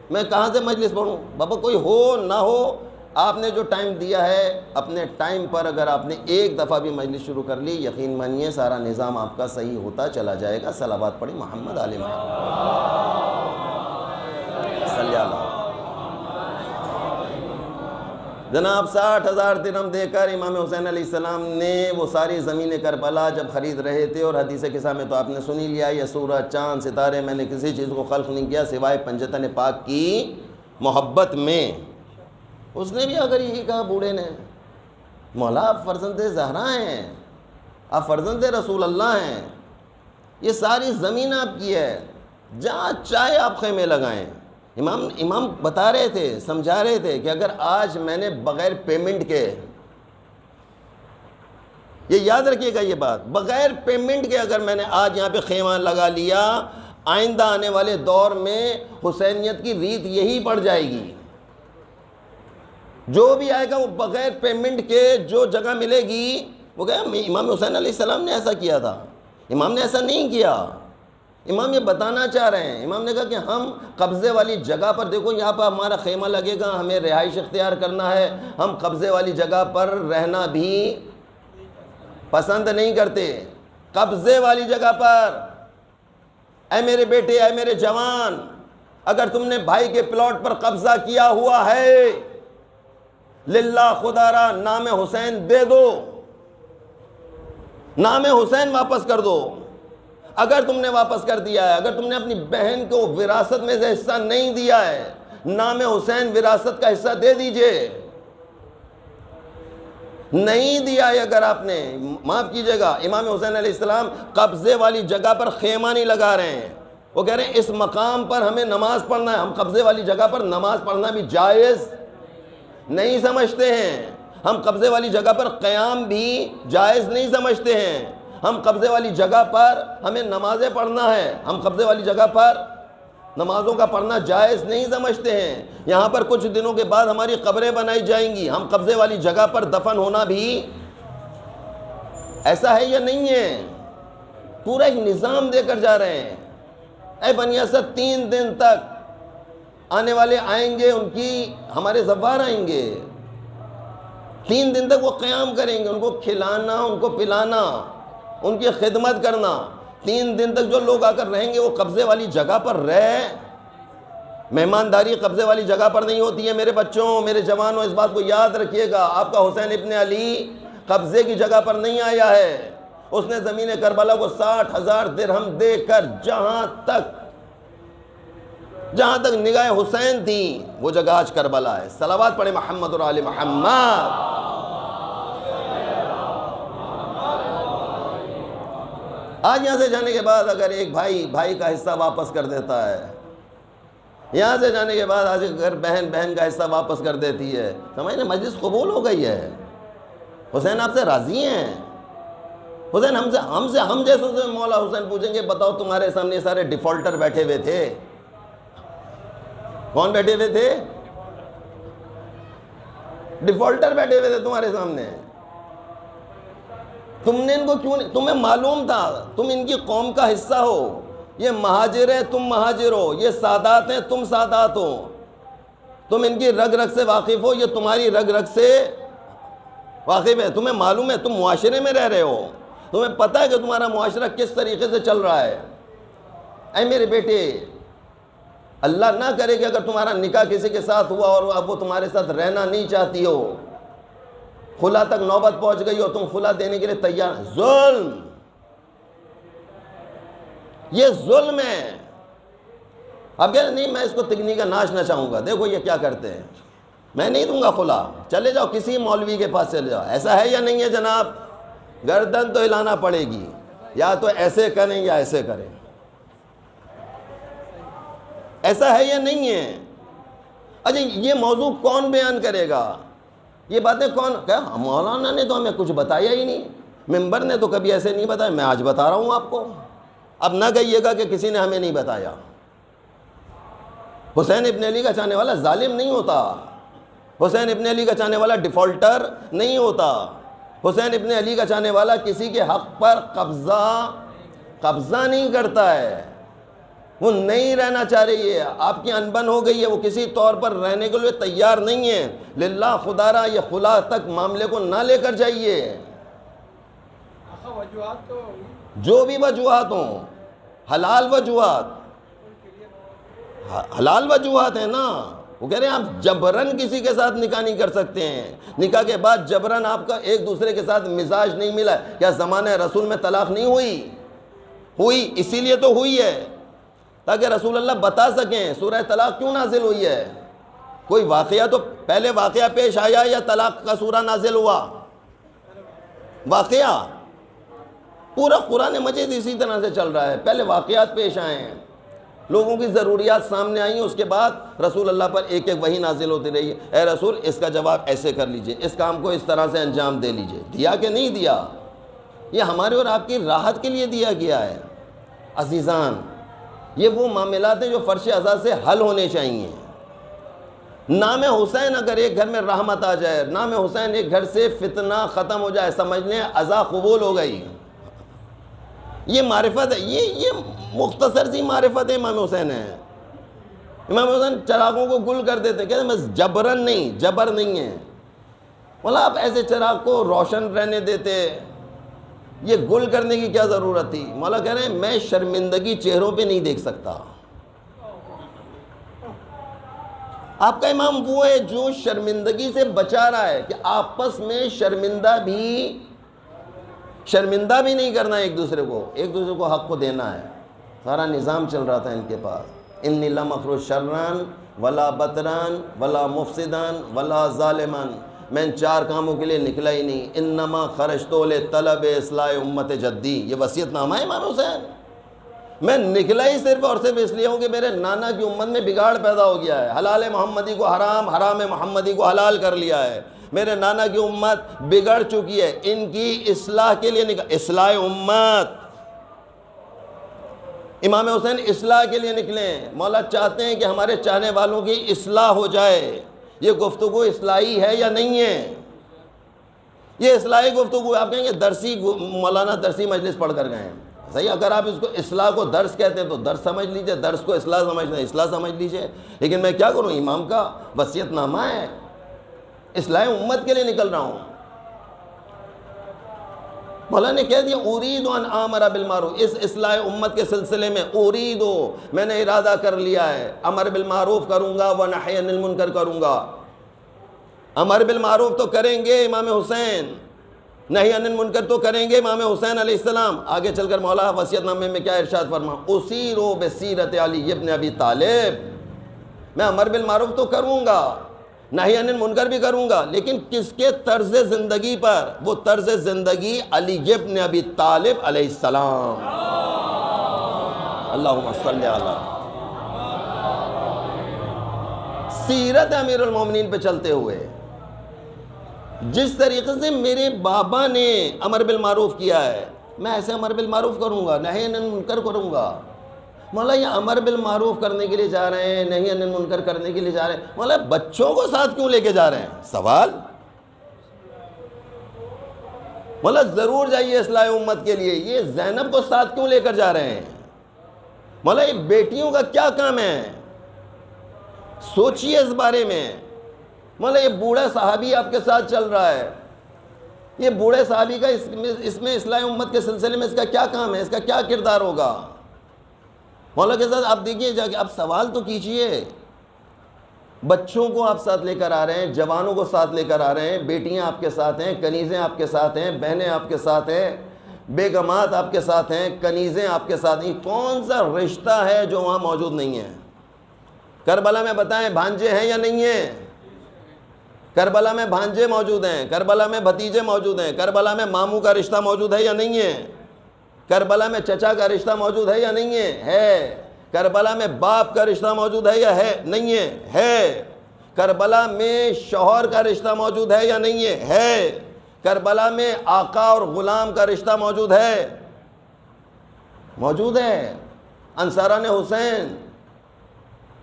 میں کہاں سے مجلس پڑھوں؟ بابا کوئی ہو نہ ہو، آپ نے جو ٹائم دیا ہے اپنے ٹائم پر اگر آپ نے ایک دفعہ بھی مجلس شروع کر لی، یقین مانیے سارا نظام آپ کا صحیح ہوتا چلا جائے گا. صلوات پڑھی محمد آل محمد صلی اللہ. جناب 60,000 درہم دے کر امام حسین علیہ السلام نے وہ ساری زمین کربلا جب خرید رہے تھے، اور حدیث قصہ میں تو آپ نے سنی لیا، یہ سورج، چاند، ستارے، میں نے کسی چیز کو خلق نہیں کیا سوائے پنجتن پاک کی محبت میں. اس نے بھی اگر یہی کہا بوڑھے نے، مولا آپ فرزند زہرا ہیں، آپ فرزند رسول اللہ ہیں، یہ ساری زمین آپ کی ہے، جہاں چاہے آپ خیمے لگائیں. امام بتا رہے تھے، سمجھا رہے تھے کہ اگر آج میں نے بغیر پیمنٹ کے، یہ یاد رکھیے گا یہ بات، بغیر پیمنٹ کے اگر میں نے آج یہاں پہ خیمہ لگا لیا، آئندہ آنے والے دور میں حسینیت کی ریت یہی پڑ جائے گی. جو بھی آئے گا وہ بغیر پیمنٹ کے جو جگہ ملے گی، وہ کہا امام حسین علیہ السلام نے ایسا کیا تھا. امام نے ایسا نہیں کیا. امام یہ بتانا چاہ رہے ہیں، امام نے کہا کہ ہم قبضے والی جگہ پر، دیکھو یہاں پر ہمارا خیمہ لگے گا، ہمیں رہائش اختیار کرنا ہے، ہم قبضے والی جگہ پر رہنا بھی پسند نہیں کرتے. قبضے والی جگہ پر، اے میرے بیٹے، اے میرے جوان، اگر تم نے بھائی کے پلاٹ پر قبضہ کیا ہوا ہے، للہ خدا را نام حسین دے دو، نام حسین واپس کر دو. اگر تم نے واپس کر دیا ہے، اگر تم نے اپنی بہن کو وراثت میں سے حصہ نہیں دیا ہے، نام حسین وراثت کا حصہ دے دیجئے. نہیں دیا ہے اگر آپ نے، معاف کیجئے گا، امام حسین علیہ السلام قبضے والی جگہ پر خیمہ نہیں لگا رہے ہیں. وہ کہہ رہے ہیں اس مقام پر ہمیں نماز پڑھنا ہے. ہم قبضے والی جگہ پر نماز پڑھنا بھی جائز نہیں سمجھتے ہیں. ہم قبضے والی جگہ پر قیام بھی جائز نہیں سمجھتے ہیں. ہم قبضے والی جگہ پر ہمیں نمازیں پڑھنا ہے، ہم قبضے والی جگہ پر نمازوں کا پڑھنا جائز نہیں سمجھتے ہیں. یہاں پر کچھ دنوں کے بعد ہماری قبریں بنائی جائیں گی، ہم قبضے والی جگہ پر دفن ہونا بھی ایسا ہے یا نہیں ہے؟ پورا ایک نظام دے کر جا رہے ہیں. اے بنی اسد 3 دن تک آنے والے آئیں گے، ان کی ہمارے زوار آئیں گے، 3 دن تک وہ قیام کریں گے، ان کو کھلانا، ان کو پلانا، ان کی خدمت کرنا. 3 دن تک جو لوگ آ کر رہیں گے وہ قبضے والی جگہ پر مہمانداری قبضے والی جگہ پر نہیں ہوتی ہے. میرے بچوں، میرے جوانوں، اس بات کو یاد رکھیے گا، آپ کا حسین ابن علی قبضے کی جگہ پر نہیں آیا ہے. اس نے زمین کربلا کو 60,000 درہم دے کر جہاں تک نگاہ حسین تھی وہ جگہ آج کربلا ہے. صلوات پڑھے محمد اور آل محمد. آج یہاں سے جانے کے بعد اگر ایک بھائی کا حصہ واپس کر دیتا ہے، یہاں سے جانے کے بعد آج اگر بہن کا حصہ واپس کر دیتی ہے، سمجھنے مجلس قبول ہو گئی ہے. حسین آپ سے راضی ہیں؟ حسین ہم جیسوں سے مولا حسین پوچھیں گے بتاؤ تمہارے سامنے سارے ڈیفالٹر بیٹھے ہوئے تھے، کون بیٹھے ہوئے تھے؟ ڈیفالٹر بیٹھے ہوئے تھے تمہارے سامنے. تم نے ان کو کیوں نہیں، تمہیں معلوم تھا تم ان کی قوم کا حصہ ہو. یہ مہاجر ہے، تم مہاجر ہو. یہ سادات ہیں، تم سادات ہو. تم ان کی رگ رگ سے واقف ہو، یہ تمہاری رگ رگ سے واقف ہے. تمہیں معلوم ہے تم معاشرے میں رہ رہے ہو، تمہیں پتہ ہے کہ تمہارا معاشرہ کس طریقے سے چل رہا ہے. اے میرے بیٹے، اللہ نہ کرے کہ اگر تمہارا نکاح کسی کے ساتھ ہوا اور اب وہ تمہارے ساتھ رہنا نہیں چاہتی ہو، خلا تک نوبت پہنچ گئی ہو، تم خلا دینے کے لیے تیار. ظلم، یہ ظلم ہے. اب کہہ نہیں میں اس کو تکنی کا ناچ نہ چاہوں گا، دیکھو یہ کیا کرتے ہیں، میں نہیں دوں گا خلا، چلے جاؤ کسی مولوی کے پاس چلے جاؤ. ایسا ہے یا نہیں ہے جناب؟ گردن تو ہلانا پڑے گی، یا تو ایسے کریں یا ایسے کریں. ایسا ہے یا نہیں ہے؟ اچھا یہ موضوع کون بیان کرے گا؟ یہ باتیں کون؟ کیا مولانا نے تو ہمیں کچھ بتایا ہی نہیں، ممبر نے تو کبھی ایسے نہیں بتایا. میں آج بتا رہا ہوں آپ کو. اب نہ کہیے گا کہ کسی نے ہمیں نہیں بتایا. حسین ابن علی کا چاہنے والا ظالم نہیں ہوتا. حسین ابن علی کا چاہنے والا ڈیفالٹر نہیں ہوتا. حسین ابن علی کا چاہنے والا کسی کے حق پر قبضہ نہیں کرتا ہے. وہ نہیں رہنا چاہ رہی ہے، آپ کی انبن ہو گئی ہے، وہ کسی طور پر رہنے کے لیے تیار نہیں ہے. للہ خدا را یہ خلا تک معاملے کو نہ لے کر جائیے. جو بھی وجوہات ہوں، حلال وجوہات ہیں نا. وہ کہہ رہے ہیں آپ جبرن کسی کے ساتھ نکاح نہیں کر سکتے ہیں. نکاح کے بعد جبرن آپ کا ایک دوسرے کے ساتھ مزاج نہیں ملا. کیا زمانہ رسول میں طلاق نہیں ہوئی؟ اسی لیے تو ہوئی ہے تاکہ رسول اللہ بتا سکیں سورہ طلاق کیوں نازل ہوئی ہے. کوئی واقعہ تو پہلے واقعہ پیش آیا یا طلاق کا سورہ نازل ہوا؟ واقعہ. پورا قرآن مجید اسی طرح سے چل رہا ہے. پہلے واقعات پیش آئے ہیں، لوگوں کی ضروریات سامنے آئیں، اس کے بعد رسول اللہ پر ایک ایک وحی نازل ہوتی رہی ہے. اے رسول اس کا جواب ایسے کر لیجئے، اس کام کو اس طرح سے انجام دے لیجئے. دیا کہ نہیں دیا؟ یہ ہمارے اور آپ کی راحت کے لیے دیا گیا ہے. عزیزان، یہ وہ معاملات ہیں جو فرش ازا سے حل ہونے چاہیے. نام حسین اگر ایک گھر میں رحمت آ جائے، نام حسین ایک گھر سے فتنہ ختم ہو جائے، سمجھ لیں ازا قبول ہو گئی. یہ معرفت ہے، یہ مختصر سی معرفت ہے امام حسین ہے. امام حسین چراغوں کو گل کر دیتے، کہتے ہیں بس جبر نہیں ہے. مولا آپ ایسے چراغ کو روشن رہنے دیتے، یہ گل کرنے کی کیا ضرورت تھی؟ مولا کہہ رہے ہیں میں شرمندگی چہروں پہ نہیں دیکھ سکتا. آپ کا امام وہ ہے جو شرمندگی سے بچا رہا ہے کہ آپس میں شرمندہ بھی نہیں کرنا ایک دوسرے کو حق کو دینا ہے. سارا نظام چل رہا تھا ان کے پاس. انی لم اخرج شران ولا بطران ولا مفسدان ولا ظالمان، میں ان 4 کاموں کے لیے نکلا ہی نہیں، انما خرجت لطلب اصلاح امت جدی، یہ وصیت نامہ ہے امام حسین، میں نکلا ہی صرف اور صرف اس لیے ہوں کہ میرے نانا کی امت میں بگاڑ پیدا ہو گیا ہے، حلال محمدی کو حرام، حرام محمدی کو حلال کر لیا ہے، میرے نانا کی امت بگڑ چکی ہے، ان کی اصلاح کے لیے اصلاح امت، امام حسین اصلاح کے لیے نکلے ہیں، مولا چاہتے ہیں کہ ہمارے چاہنے والوں کی اصلاح ہو جائے، یہ گفتگو اصلاحی ہے یا نہیں ہے؟ یہ اصلاحی گفتگو، آپ کہیں گے درسی، مولانا درسی مجلس پڑھ کر گئے ہیں، صحیح، اگر آپ اس کو اصلاح کو درس کہتے ہیں تو درس سمجھ لیجئے، درس کو اصلاح سمجھتے ہیں اصلاح سمجھ لیجئے، لیکن میں کیا کروں، امام کا وصیت نامہ ہے، اصلاح امت کے لیے نکل رہا ہوں۔ مولا نے کہہ دیا ارید ان آمر بالمعروف، اس اصلاح امت کے سلسلے میں میں نے ارادہ کر لیا ہے، امر بالمعروف کروں گا ونہی عن المنکر کروں گا، امر بالمعروف تو کریں گے امام حسین، نہی عن المنکر تو کریں گے امام حسین علیہ السلام۔ آگے چل کر مولا وصیت نامے میں کیا ارشاد فرما، اسیروا بسیرت علی ابن ابی طالب، میں امر بالمعروف تو کروں گا، نہی عن المنکر بھی کروں گا، لیکن کس کے طرز زندگی پر؟ وہ طرز زندگی علی ابن ابی طالب علیہ السلام، اللہم صلی علی، سیرت امیر المومنین پہ چلتے ہوئے، جس طریقے سے میرے بابا نے امر بالمعروف کیا ہے میں ایسے امر بالمعروف کروں گا، نہی عن المنکر کروں گا۔ مولا یہ امر بالمعروف کرنے کے لیے جا رہے ہیں، نہی عن المنکر کرنے کے لیے جا رہے ہیں، مولا بچوں کو ساتھ کیوں لے کے جا رہے ہیں؟ سوال، مولا ضرور جائیے اصلاح امت کے لیے، یہ زینب کو ساتھ کیوں لے کر جا رہے ہیں؟ مولا یہ بیٹیوں کا کیا کام ہے؟ سوچئے اس بارے میں۔ مولا یہ بوڑھا صحابی آپ کے ساتھ چل رہا ہے، یہ بوڑھے صحابی کا اس میں اصلاح امت کے سلسلے میں اس کا کیا کام ہے، اس کا کیا کردار ہوگا؟ مولا کے ساتھ آپ دیکھیے جا کے، آپ سوال تو کیجئے، بچوں کو آپ ساتھ لے کر آ رہے ہیں، جوانوں کو ساتھ لے کر آ رہے ہیں، بیٹیاں آپ کے ساتھ ہیں، کنیزیں آپ کے ساتھ ہیں، بہنیں آپ کے ساتھ ہیں، بیگمات آپ کے ساتھ ہیں، کنیزیں آپ کے ساتھ ہیں، کون سا رشتہ ہے جو وہاں موجود نہیں ہے؟ کربلا میں بتائیں بھانجے ہیں یا نہیں ہیں؟ کربلا میں بھانجے موجود ہیں، کربلا میں بھتیجے موجود ہیں، کربلا میں ماموں کا رشتہ موجود ہے یا نہیں ہے؟ کربلا میں چچا کا رشتہ موجود ہے یا نہیں ہے؟ ہے۔ کربلا میں باپ کا رشتہ موجود ہے یا ہے؟ نہیں ہے، ہے۔ کربلا میں شوہر کا رشتہ موجود ہے یا نہیں ہے؟ ہے۔ کربلا میں آقا اور غلام کا رشتہ موجود ہے؟ موجود ہے۔ انصاران حسین،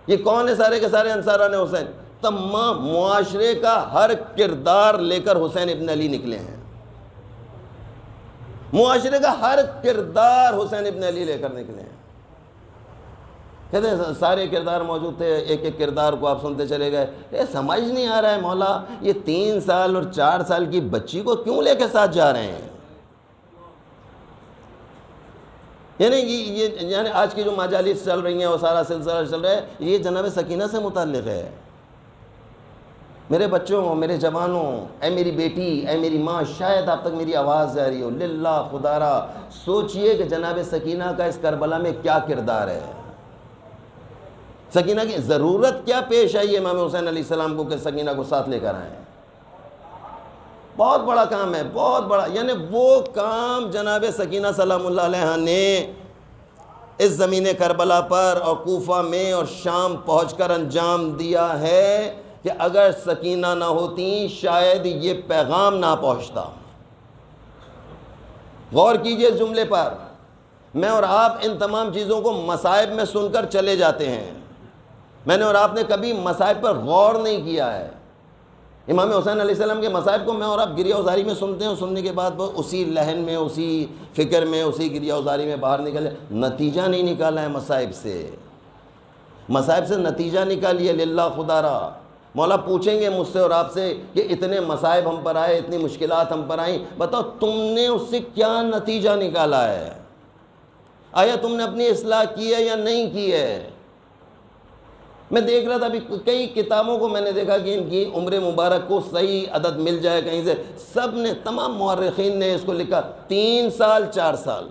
یہ کون ہے؟ سارے کے سارے انصاران حسین، تمام معاشرے کا ہر کردار لے کر حسین ابن علی نکلے ہیں، معاشرے کا ہر کردار حسین ابن علی لے کر نکلے ہیں۔ کہتے ہیں سارے کردار موجود تھے، ایک ایک کردار کو آپ سنتے چلے گئے، یہ سمجھ نہیں آ رہا ہے مولا یہ 3 سال اور 4 سال کی بچی کو کیوں لے کے ساتھ جا رہے ہیں؟ یعنی آج کی جو مجالس چل رہی ہیں وہ سارا سلسلہ چل رہا ہے، یہ جناب سکینہ سے متعلق ہے۔ میرے بچوں، میرے جوانوں، اے میری بیٹی، اے میری ماں، شاید آپ تک میری آواز جا رہی ہو، للہ خدا را سوچئے کہ جناب سکینہ کا اس کربلا میں کیا کردار ہے، سکینہ کی ضرورت کیا پیش آئی ہے امام حسین علیہ السلام کو کہ سکینہ کو ساتھ لے کر آئیں۔ بہت بڑا کام ہے، بہت بڑا، یعنی وہ کام جناب سکینہ سلام اللہ علیہ نے اس زمین کربلا پر اور کوفہ میں اور شام پہنچ کر انجام دیا ہے کہ اگر سکینہ نہ ہوتی شاید یہ پیغام نہ پہنچتا۔ غور کیجئے اس جملے پر، میں اور آپ ان تمام چیزوں کو مصائب میں سن کر چلے جاتے ہیں، میں نے اور آپ نے کبھی مصائب پر غور نہیں کیا ہے۔ امام حسین علیہ السلام کے مصائب کو میں اور آپ گریہ وزاری میں سنتے ہیں، سننے کے بعد اسی لہن میں، اسی فکر میں، اسی گریہ وزاری میں باہر نکلے، نتیجہ نہیں نکالا ہے مصائب سے، مصائب سے نتیجہ نکالیے للہ خدا را۔ مولا پوچھیں گے مجھ سے اور آپ سے کہ اتنے مصائب ہم پر آئے، اتنی مشکلات ہم پر آئیں، بتاؤ تم نے اس سے کیا نتیجہ نکالا ہے؟ آیا تم نے اپنی اصلاح کی ہے یا نہیں کی ہے؟ میں دیکھ رہا تھا ابھی کئی کتابوں کو میں نے دیکھا کہ ان کی عمر مبارک کو صحیح عدد مل جائے کہیں سے، سب نے، تمام مورخین نے اس کو لکھا 3 سال 4 سال۔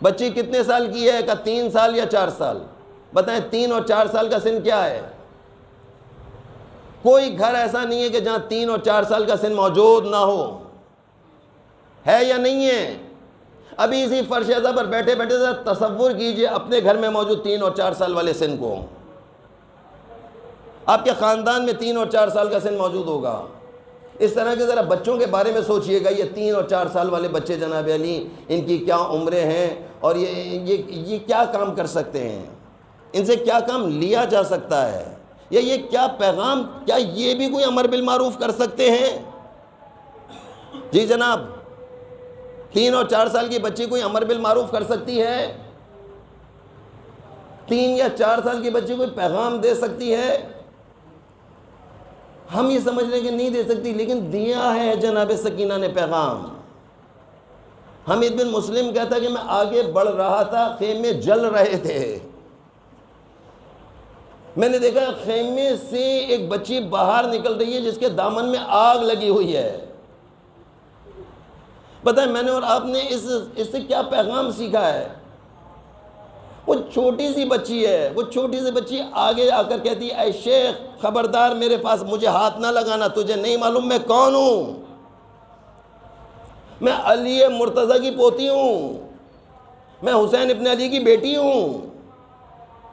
بچی کتنے سال کی ہے؟ کہا 3 سال یا 4 سال۔ بتائیں 3 اور 4 سال کا سن کیا ہے؟ کوئی گھر ایسا نہیں ہے کہ جہاں 3 اور 4 سال کا سن موجود نہ ہو، ہے یا نہیں ہے؟ ابھی اسی فرش ازا پر بیٹھے بیٹھے ذرا تصور کیجئے اپنے گھر میں موجود 3 اور 4 سال والے سن کو، آپ کے خاندان میں 3 اور 4 سال کا سن موجود ہوگا۔ اس طرح کے ذرا بچوں کے بارے میں سوچئے گا، یہ 3 اور 4 سال والے بچے جناب علی، ان کی کیا عمریں ہیں اور یہ کیا کام کر سکتے ہیں، ان سے کیا کام لیا جا سکتا ہے، یا یہ کیا پیغام، کیا یہ بھی کوئی امر بالمعروف کر سکتے ہیں؟ جی جناب، 3 اور 4 سال کی بچی کوئی امر بالمعروف کر سکتی ہے؟ 3 یا 4 سال کی بچی کوئی پیغام دے سکتی ہے؟ ہم یہ سمجھ رہے کہ نہیں دے سکتی، لیکن دیا ہے جناب سکینہ نے پیغام۔ حمید بن مسلم کہتا ہے کہ میں آگے بڑھ رہا تھا، خیمے جل رہے تھے، میں نے دیکھا خیمے سے ایک بچی باہر نکل رہی ہے جس کے دامن میں آگ لگی ہوئی ہے۔ پتہ ہے میں نے اور آپ نے اس سے کیا پیغام سیکھا ہے؟ وہ چھوٹی سی بچی ہے، وہ چھوٹی سی بچی آگے آ کر کہتی ہے اے شیخ خبردار میرے پاس مجھے ہاتھ نہ لگانا، تجھے نہیں معلوم میں کون ہوں، میں علی مرتضیٰ کی پوتی ہوں، میں حسین ابن علی کی بیٹی ہوں،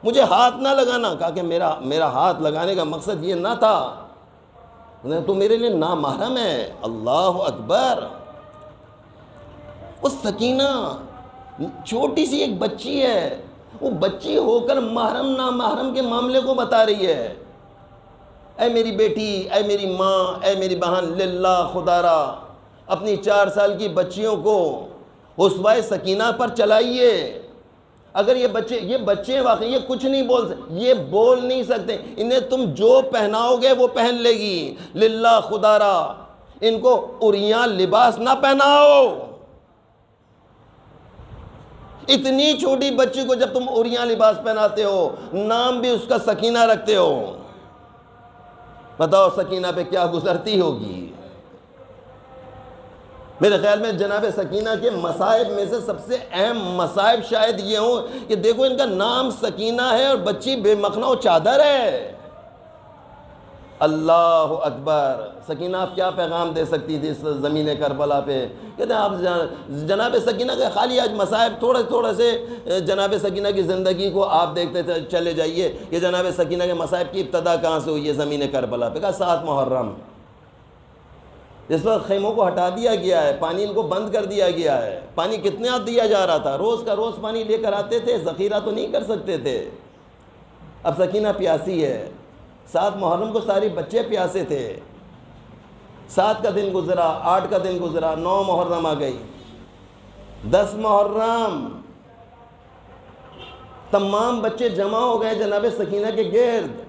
مجھے ہاتھ نہ لگانا۔ کہا کہ میرا ہاتھ لگانے کا مقصد یہ نہ تھا، تو میرے لیے نامحرم ہے۔ اللہ اکبر! وہ سکینہ چھوٹی سی ایک بچی ہے، وہ بچی ہو کر محرم نامحرم کے معاملے کو بتا رہی ہے، اے میری بیٹی، اے میری ماں، اے میری بہن، للہ خدا را اپنی 4 سال کی بچیوں کو اسوہ سکینہ پر چلائیے۔ اگر یہ بچے واقعی یہ کچھ نہیں بول سکتے، یہ بول نہیں سکتے، انہیں تم جو پہناؤ گے وہ پہن لے گی، للہ خدا را ان کو عریاں لباس نہ پہناؤ۔ اتنی چھوٹی بچی کو جب تم عریاں لباس پہناتے ہو، نام بھی اس کا سکینہ رکھتے ہو، بتاؤ سکینہ پہ کیا گزرتی ہوگی۔ میرے خیال میں جناب سکینہ کے مصائب میں سے سب سے اہم مصائب شاید یہ ہوں کہ دیکھو ان کا نام سکینہ ہے اور بچی بے مخنہ و چادر ہے۔ اللہ اکبر! سکینہ آپ کیا پیغام دے سکتی تھی اس زمین کربلا پہ؟ کہتے ہیں آپ جناب سکینہ کے خالی آج مصائب تھوڑے سے جناب سکینہ کی زندگی کو آپ دیکھتے چلے جائیے کہ جناب سکینہ کے مصائب کی ابتدا کہاں سے ہوئی ہے زمین کربلا پہ؟ کہا 7 محرم، جس وقت خیموں کو ہٹا دیا گیا ہے، پانی ان کو بند کر دیا گیا ہے۔ پانی کتنا دیا جا رہا تھا؟ روز کا روز پانی لے کر آتے تھے، ذخیرہ تو نہیں کر سکتے تھے۔ اب سکینہ پیاسی ہے، 7 محرم کو سارے بچے پیاسے تھے، 7 کا دن گزرا، 8 کا دن گزرا، 9 محرم آ گئی، 10 محرم تمام بچے جمع ہو گئے جناب سکینہ کے گرد،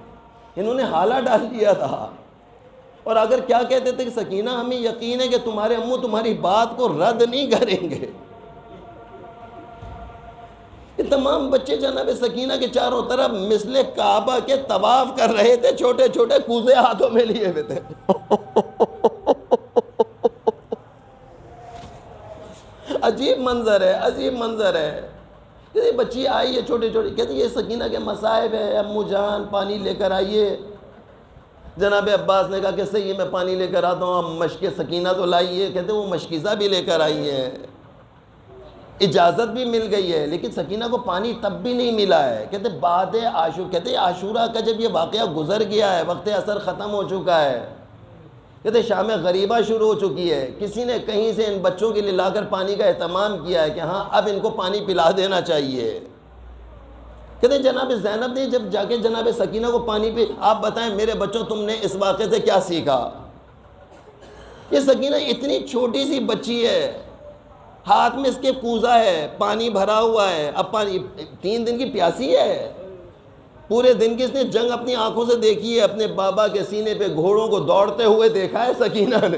انہوں نے حالہ ڈال دیا تھا، اور اگر کیا کہتے تھے کہ سکینہ ہمیں یقین ہے کہ تمہارے امو تمہاری بات کو رد نہیں کریں گے۔ یہ تمام بچے جناب سکینہ کے چاروں طرف مثل کعبہ کے طواف کر رہے تھے، چھوٹے چھوٹے کوزے ہاتھوں میں لیے ہوئے تھے۔ عجیب منظر ہے، عجیب منظر ہے۔ یہ بچی آئی ہے چھوٹے چھوٹے، کہتے یہ سکینہ کے مصائب ہے، امو جان پانی لے کر آئیے۔ جناب عباس نے کہا کہ صحیح میں پانی لے کر آتا ہوں، اب مشق سکینہ تو لائیے۔ کہتے وہ مشکیزہ بھی لے کر آئی ہے، اجازت بھی مل گئی ہے، لیکن سکینہ کو پانی تب بھی نہیں ملا ہے۔ کہتے بعد کہتے عاشورہ کا جب یہ واقعہ گزر گیا ہے، وقت اثر ختم ہو چکا ہے، کہتے شام غریبہ شروع ہو چکی ہے، کسی نے کہیں سے ان بچوں کے لیے لا کر پانی کا اہتمام کیا ہے کہ ہاں اب ان کو پانی پلا دینا چاہیے۔ کہتے جناب زینب نے جب جا کے جناب سکینہ کو پانی پہ، آپ بتائیں میرے بچوں تم نے اس واقعے سے کیا سیکھا؟ یہ سکینہ اتنی چھوٹی سی بچی ہے، ہاتھ میں اس کے کوزہ ہے، پانی بھرا ہوا ہے، اب پانی 3 دن کی پیاسی ہے، پورے دن کی اس نے جنگ اپنی آنکھوں سے دیکھی ہے، اپنے بابا کے سینے پہ گھوڑوں کو دوڑتے ہوئے دیکھا ہے سکینہ نے۔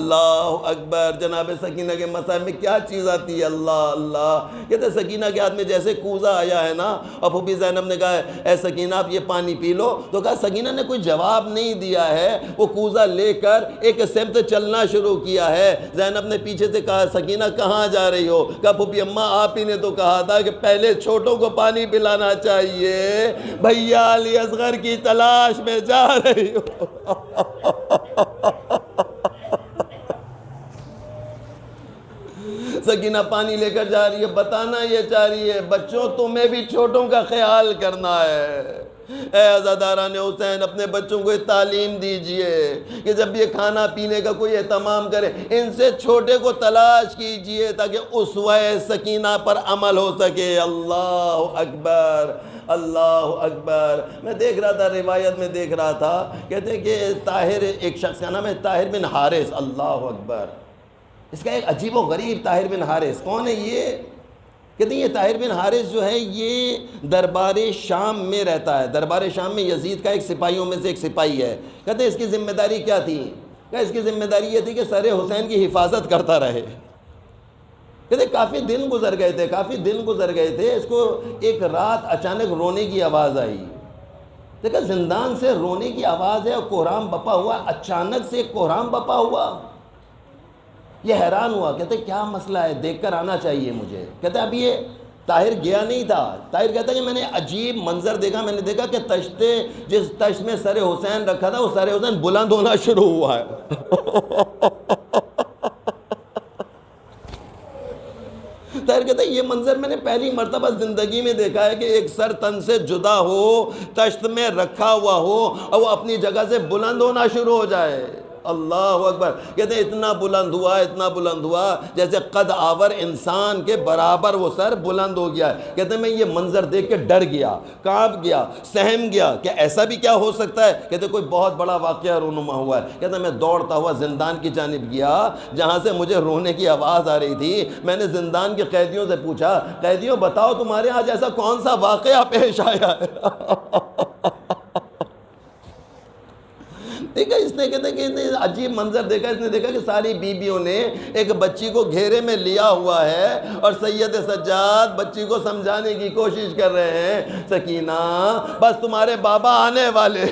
اللہ اکبر. جناب سکینہ کے مسائل میں کیا چیز آتی ہے؟ اللہ اللہ. کہتے سکینہ کے ہاتھ میں جیسے کوزہ آیا ہے نا, اور پھوپھی زینب نے کہا اے سکینہ آپ یہ پانی پی لو, تو کہا سکینہ نے کوئی جواب نہیں دیا ہے, وہ کوزہ لے کر ایک سمت چلنا شروع کیا ہے. زینب نے پیچھے سے کہا سکینہ کہاں جا رہی ہو؟ کہا پھوپھی اماں آپ ہی نے تو کہا تھا کہ پہلے چھوٹوں کو پانی پلانا چاہیے, بھیا علی اصغر کی تلاش میں جا رہی ہو. سکینہ پانی لے کر جا رہی ہے, بتانا یہ چاہ رہی ہے بچوں تمہیں بھی چھوٹوں کا خیال کرنا ہے. اے عزاداران حسین, اپنے بچوں کو تعلیم دیجئے کہ جب یہ کھانا پینے کا کوئی اہتمام کرے, ان سے چھوٹے کو تلاش کیجئے تاکہ اسوہ سکینہ پر عمل ہو سکے. اللہ اکبر اللہ اکبر. میں دیکھ رہا تھا, روایت میں دیکھ رہا تھا, کہتے ہیں کہ طاہر, ایک شخص کا نام ہے طاہر بن حارث. اللہ اکبر. اس کا ایک عجیب و غریب طاہر بن حارث. کون ہے یہ؟ کہتے ہیں یہ طاہر بن حارث جو ہے یہ دربار شام میں رہتا ہے. دربار شام میں یزید کا ایک سپاہیوں میں سے ایک سپاہی ہے. کہتے ہیں اس کی ذمہ داری کیا تھی؟ کہ اس کی ذمہ داری یہ تھی کہ سر حسین کی حفاظت کرتا رہے. کہتے کافی دن گزر گئے تھے. اس کو ایک رات اچانک رونے کی آواز آئی. دیکھا زندان سے رونے کی آواز ہے اور کوہرام بپا ہوا, اچانک سے کوہرام بپا ہوا. یہ حیران ہوا, کہتے کیا مسئلہ ہے, دیکھ کر آنا چاہیے مجھے. کہتے اب یہ طاہر گیا نہیں تھا. طاہر کہتا ہے کہ میں نے عجیب منظر دیکھا. میں نے دیکھا کہ جس تشت میں سر حسین رکھا تھا وہ سر حسین بلند ہونا شروع ہوا ہے. طاہر کہتا ہے یہ منظر میں نے پہلی مرتبہ زندگی میں دیکھا ہے کہ ایک سر تن سے جدا ہو, تشت میں رکھا ہوا ہو اور وہ اپنی جگہ سے بلند ہونا شروع ہو جائے. اللہ اکبر. کہتے ہیں اتنا بلند ہوا جیسے قد آور انسان کے برابر وہ سر بلند ہو گیا. کہتے ہیں میں یہ منظر دیکھ کے ڈر گیا, کانپ گیا, سہم گیا کہ ایسا بھی کیا ہو سکتا ہے. کہتے ہیں کوئی بہت بڑا واقعہ رونما ہوا ہے. کہتے ہیں میں دوڑتا ہوا زندان کی جانب گیا جہاں سے مجھے رونے کی آواز آ رہی تھی. میں نے زندان کے قیدیوں سے پوچھا, قیدیوں بتاؤ تمہارے آج ایسا کون سا واقعہ پیش آیا ہے؟ دیکھا اس نے, کہتے ہیں کہ عجیب منظر دیکھا. اس نے دیکھا کہ ساری بیویوں نے ایک بچی کو گھیرے میں لیا ہوا ہے اور سید سجاد بچی کو سمجھانے کی کوشش کر رہے ہیں, سکینہ بس تمہارے بابا آنے والے.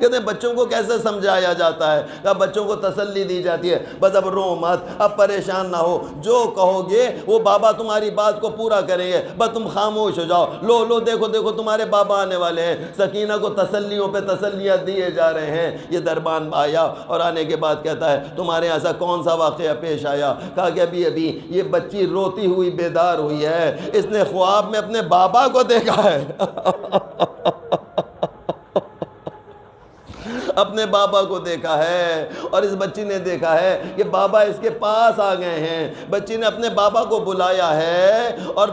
کہتے ہیں بچوں کو کیسے سمجھایا جاتا ہے؟ کہ بچوں کو تسلی دی جاتی ہے, بس اب رو مت, اب پریشان نہ ہو, جو کہو گے وہ بابا تمہاری بات کو پورا کریں گے, بس تم خاموش ہو جاؤ. لو دیکھو تمہارے بابا آنے والے ہیں. سکینہ کو تسلیوں پہ تسلیاں دیے جا رہے ہیں. یہ دربان آیا اور آنے کے بعد کہتا ہے تمہارے ایسا کون سا واقعہ پیش آیا؟ کہا کہ ابھی یہ بچی روتی ہوئی بیدار ہوئی ہے, اس نے خواب میں اپنے بابا کو دیکھا ہے. اپنے بابا کو دیکھا ہے اور اس بچی نے دیکھا ہے کہ بابا اس کے پاس آ گئے ہیں. بچی نے اپنے بابا کو بلایا ہے اور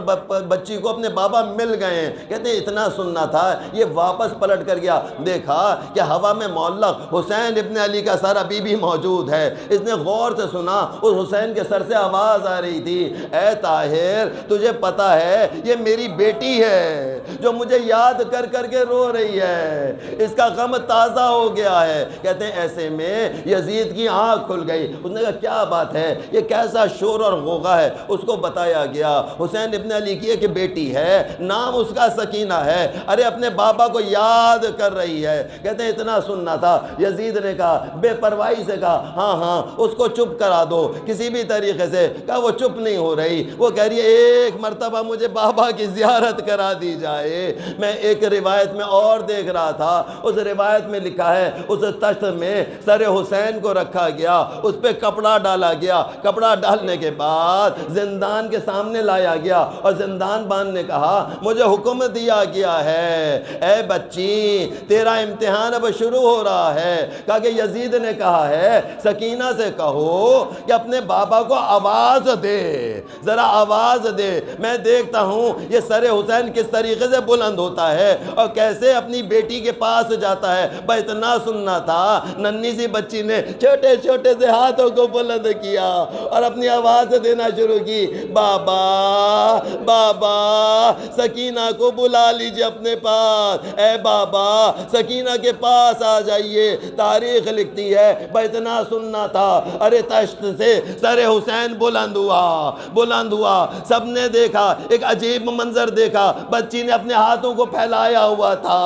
بچی کو اپنے بابا مل گئے ہیں. کہتے ہیں اتنا سننا تھا, یہ واپس پلٹ کر گیا, دیکھا کہ ہوا میں معلق حسین ابن علی کا سر ابھی بھی موجود ہے. اس نے غور سے سنا, اس حسین کے سر سے آواز آ رہی تھی, اے طاہر تجھے پتا ہے یہ میری بیٹی ہے جو مجھے یاد کر کر کے رو رہی ہے, اس کا غم تازہ ہو گیا ہے. کہتے ہیں ایسے میں یزید کی آنکھ کھل گئی. اس نے کہا کیا بات ہے, یہ کیسا شور اور غوغا ہے؟ اس کو بتایا گیا حسین ابن علی کی ایک بیٹی ہے, نام اس کا سکینہ ہے, ارے اپنے بابا کو یاد کر رہی ہے. کہتے ہیں اتنا سننا تھا. یزید نے کہا, بے پرواہی سے کہا, ہاں اس کو چپ کرا دو کسی بھی طریقے سے. کہا وہ چپ نہیں ہو رہی, وہ کہہ رہی ہے ایک مرتبہ مجھے بابا کی زیارت کرا دی جائے. میں ایک روایت میں اور دیکھ رہا تھا, اس روایت میں لکھا ہے اس تشت میں سر حسین کو رکھا گیا, اس پہ کپڑا ڈالا گیا, کپڑا ڈالنے کے بعد زندان کے سامنے لایا گیا اور زندان بان نے کہا مجھے حکم دیا گیا ہے اے بچی تیرا امتحان اب شروع ہو رہا ہے. کہا کہ یزید نے کہا ہے سکینہ سے کہو کہ اپنے بابا کو آواز دے, ذرا آواز دے, میں دیکھتا ہوں یہ سر حسین کس طریقے سے بلند ہوتا ہے اور کیسے اپنی بیٹی کے پاس جاتا ہے. بس اتنا سننا رہا تھا، ننھی سی بچی نے چھوٹے چھوٹے سے ہاتھوں کو بلند کیا اور اپنی آواز دینا شروع کی، بابا بابا سکینہ کو بلا لیجئے اپنے پاس، اے بابا سکینہ کے پاس آ جائیے۔ تاریخ لکھتی ہے اتنا سننا تھا، ارے تشت سے سر حسین بلند ہوا، سب نے دیکھا، ایک عجیب منظر دیکھا، بچی نے اپنے ہاتھوں کو پھیلایا ہوا تھا،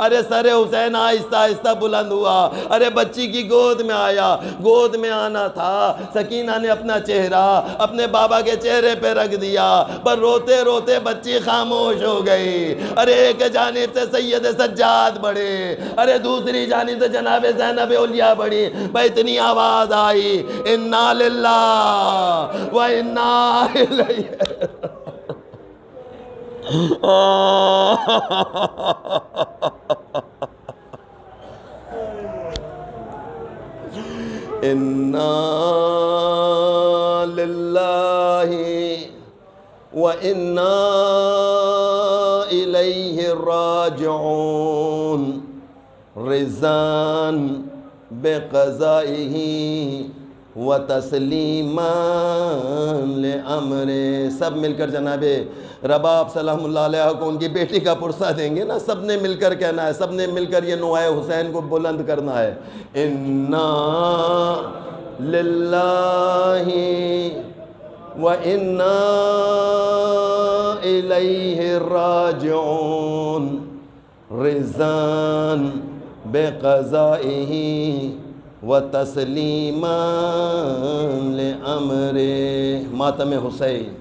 ارے سر حسین آہستہ آہستہ بلند ہوا، ارے بچی کی گود میں آیا، گود میں آنا تھا، سکینہ نے اپنا چہرہ اپنے بابا کے چہرے پہ رکھ دیا، پر روتے روتے بچی خاموش ہو گئی۔ ارے ایک جانب سے سید سجاد بڑھے، ارے دوسری جانب سے جناب زینب اولیاء بڑھی، اتنی آواز آئی، انا للہ و انا الیہ انا للہ و انا الیہ راجعون، رضان بقضائہ و تسلیما لامر۔ سب مل کر جناب رباب سلام اللہ علیہ کو ان کی بیٹی کا پرسہ دیں گے نا، سب نے مل کر کہنا ہے، سب نے مل کر یہ نوائے حسین کو بلند کرنا ہے، انا للہ و انا الیہ راجعون، رضان بقضائہ و تسلیما لامر۔ ماتم حسین